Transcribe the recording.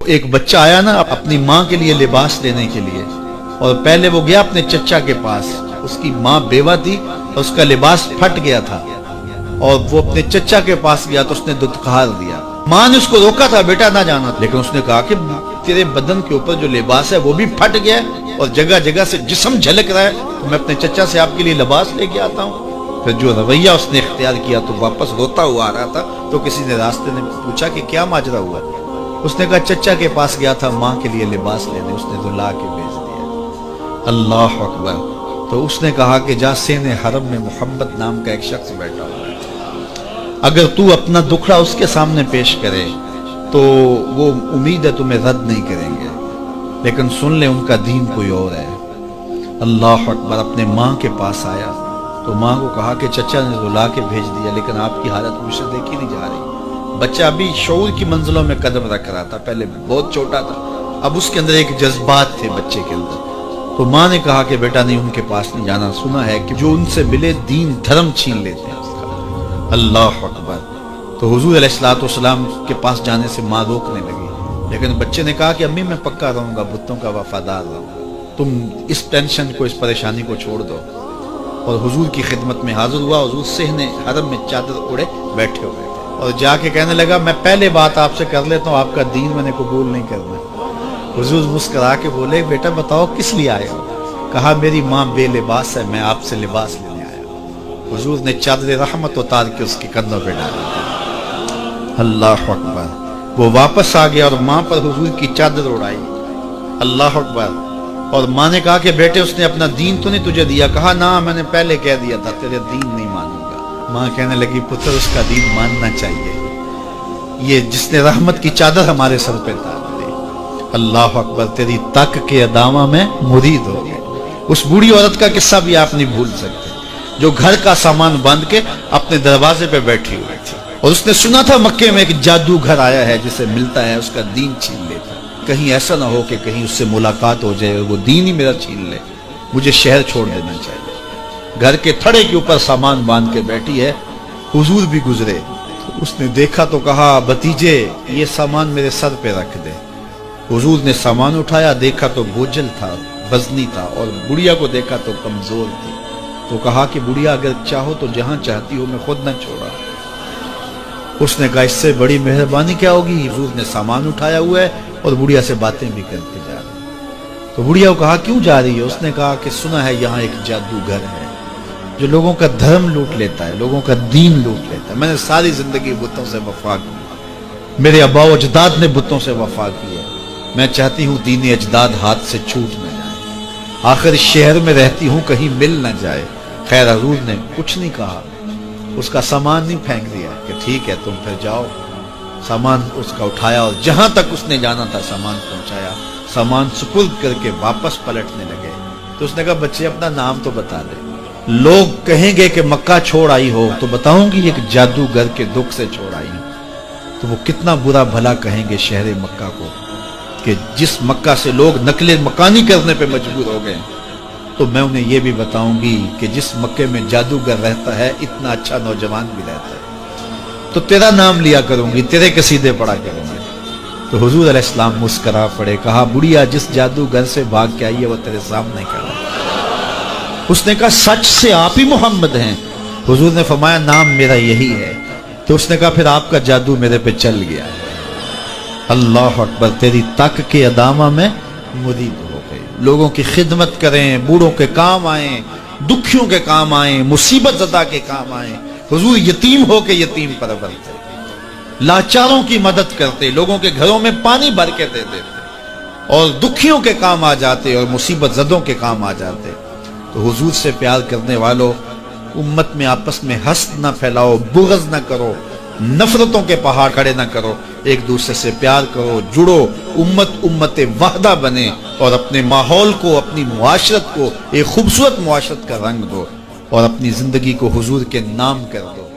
ایک بچہ آیا نا اپنی ماں کے لیے لباس لینے کے لیے، اور پہلے وہ گیا اپنے چچا کے پاس، اس کی ماں بیوہ تھی اور اس کا لباس پھٹ گیا تھا، اور وہ اپنے چچا کے پاس گیا تو اس نے دھتکار دیا۔ ماں نے اس کو روکا تھا بیٹا نہ جانا، لیکن اس نے کہا کہ تیرے بدن کے اوپر جو لباس ہے وہ بھی پھٹ گیا ہے اور جگہ جگہ سے جسم جھلک رہا ہے، تو میں اپنے چچا سے آپ کے لیے لباس لے کے آتا ہوں۔ پھر جو رویہ اس نے اختیار کیا تو واپس روتا ہوا آ رہا تھا، تو کسی نے راستے نے پوچھا کہ کیا ماجرا ہوا؟ اس نے کہا چچا کے پاس گیا تھا ماں کے لیے لباس لینے، اس نے تو لا کے بھیج دیا۔ اللہ اکبر۔ تو اس نے کہا کہ جا سین حرم میں محمد نام کا ایک شخص بیٹھا ہوا ہے، اگر تو اپنا دکھڑا اس کے سامنے پیش کرے تو وہ امید ہے تمہیں رد نہیں کریں گے، لیکن سن لے ان کا دین کوئی اور ہے۔ اللہ اکبر۔ اپنے ماں کے پاس آیا تو ماں کو کہا کہ چچا نے تو لا کے بھیج دیا، لیکن آپ کی حالت مجھ سے دیکھی نہیں جا رہی۔ بچہ ابھی شعور کی منزلوں میں قدم رکھ رہا تھا، پہلے بہت چھوٹا تھا، اب اس کے اندر ایک جذبات تھے بچے کے اندر۔ تو ماں نے کہا کہ بیٹا نہیں، ان کے پاس نہیں جانا، سنا ہے کہ جو ان سے ملے دین دھرم چھین لیتے ہیں اس کا۔ اللہ اکبر۔ تو حضور علیہ الصلوۃ والسلام کے پاس جانے سے ماں روکنے لگی، لیکن بچے نے کہا کہ امی میں پکا رہوں گا، بتوں کا وفادار رہوں گا، تم اس ٹینشن کو، اس پریشانی کو چھوڑ دو۔ اور حضور کی خدمت میں حاضر ہوا۔ حضور صحن حرم میں چادر اڑے بیٹھے ہوئے تھے، اور جا کے کہنے لگا میں پہلے بات آپ سے کر لیتا ہوں، آپ کا دین میں نے قبول نہیں کرنا۔ حضور مسکرا کے بولے بیٹا بتاؤ کس لیے آئے ہو؟ کہا میری ماں بے لباس ہے، میں آپ سے لباس لینے آیا ہوں۔ حضور نے چادر رحمت اتار کے اس کے کندھوں پہ ڈالی۔ اللہ اکبر۔ وہ واپس آ گیا اور ماں پر حضور کی چادر اڑائی۔ اللہ اکبر۔ اور ماں نے کہا کہ بیٹے اس نے اپنا دین تو نہیں تجھے دیا؟ کہا نہ، میں نے پہلے کہہ دیا تھا تیرے دین نہیں مانوں گا۔ ماں کہنے لگی پتر اس کا دین ماننا چاہیے، یہ جس نے رحمت کی چادر ہمارے سر پہ ڈال دی۔ اللہ اکبر۔ تیری تک کے ادامہ میں مرید ہو گئے۔ اس بوڑھی عورت کا قصہ بھی آپ نہیں بھول سکتے، جو گھر کا سامان باندھ کے اپنے دروازے پہ بیٹھی ہوئی تھی، اور اس نے سنا تھا مکے میں ایک جادوگر آیا ہے جسے ملتا ہے اس کا دین چھین لیتا، کہیں ایسا نہ ہو کہ کہیں اس سے ملاقات ہو جائے اور وہ دین ہی میرا چھین لے، مجھے شہر چھوڑ دینا چاہیے۔ گھر کے تھڑے کے اوپر سامان باندھ کے بیٹھی ہے۔ حضور بھی گزرے، اس نے دیکھا تو کہا بھتیجے یہ سامان میرے سر پہ رکھ دے۔ حضور نے سامان اٹھایا، دیکھا تو بوجھل تھا، وزنی تھا، اور بڑھیا کو دیکھا تو کمزور تھی، تو کہا کہ بڑھیا اگر چاہو تو جہاں چاہتی ہو میں خود نہ چھوڑا۔ اس نے کہا اس سے بڑی مہربانی کیا ہوگی؟ حضور نے سامان اٹھایا ہوا ہے اور بڑھیا سے باتیں بھی کرتے جا رہے ہیں۔ تو بڑھیا کو کہا کیوں جا رہی ہے؟ اس نے کہا کہ سنا ہے یہاں ایک جادوگر ہے جو لوگوں کا دھرم لوٹ لیتا ہے، لوگوں کا دین لوٹ لیتا ہے۔ میں نے ساری زندگی بتوں سے وفا کی، میرے آباء و اجداد نے بتوں سے وفا کی ہے، میں چاہتی ہوں دین اجداد ہاتھ سے چھوٹ نہ جائے، آخر اس شہر میں رہتی ہوں کہیں مل نہ جائے۔ خیر حضور نے کچھ نہیں کہا، اس کا سامان نہیں پھینک دیا کہ ٹھیک ہے تم پھر جاؤ۔ سامان اس کا اٹھایا اور جہاں تک اس نے جانا تھا سامان پہنچایا، سامان سپرد کر کے واپس پلٹنے لگے۔ تو اس نے کہا بچے اپنا نام تو بتا دے، لوگ کہیں گے کہ مکہ چھوڑ آئی ہو تو بتاؤں گی ایک جادوگر کے دکھ سے چھوڑ آئی ہوں، تو وہ کتنا برا بھلا کہیں گے شہر مکہ کو کہ جس مکہ سے لوگ نقل مکانی کرنے پہ مجبور ہو گئے۔ تو میں انہیں یہ بھی بتاؤں گی کہ جس مکے میں جادوگر رہتا ہے اتنا اچھا نوجوان بھی رہتا ہے، تو تیرا نام لیا کروں گی، تیرے قصیدے پڑھا کروں گی۔ تو حضور علیہ السلام مسکرا پڑے، کہا بڑھیا جس جادوگر سے بھاگ کے آئی ہے وہ تیرے سامنے کھڑا ہے۔ اس نے کہا سچ سے آپ ہی محمد ہیں؟ حضور نے فرمایا نام میرا یہی ہے۔ تو اس نے کہا پھر آپ کا جادو میرے پہ چل گیا ہے۔ اللہ اکبر۔ تیری تک کے ادامہ میں مرید ہو گئے، لوگوں کی خدمت کریں، بوڑھوں کے کام آئیں، دکھیوں کے کام آئیں، مصیبت زدہ کے کام آئیں۔ حضور یتیم ہو کے یتیم پرورتے، لاچاروں کی مدد کرتے، لوگوں کے گھروں میں پانی بھر کے دے دیتے، اور دکھیوں کے کام آ جاتے اور مصیبت زدوں کے کام آ جاتے۔ تو حضور سے پیار کرنے والوں، امت میں آپس میں حسد نہ پھیلاؤ، بغض نہ کرو، نفرتوں کے پہاڑ کھڑے نہ کرو، ایک دوسرے سے پیار کرو، جڑو، امت وحدہ بنے، اور اپنے ماحول کو، اپنی معاشرت کو ایک خوبصورت معاشرت کا رنگ دو، اور اپنی زندگی کو حضور کے نام کر دو۔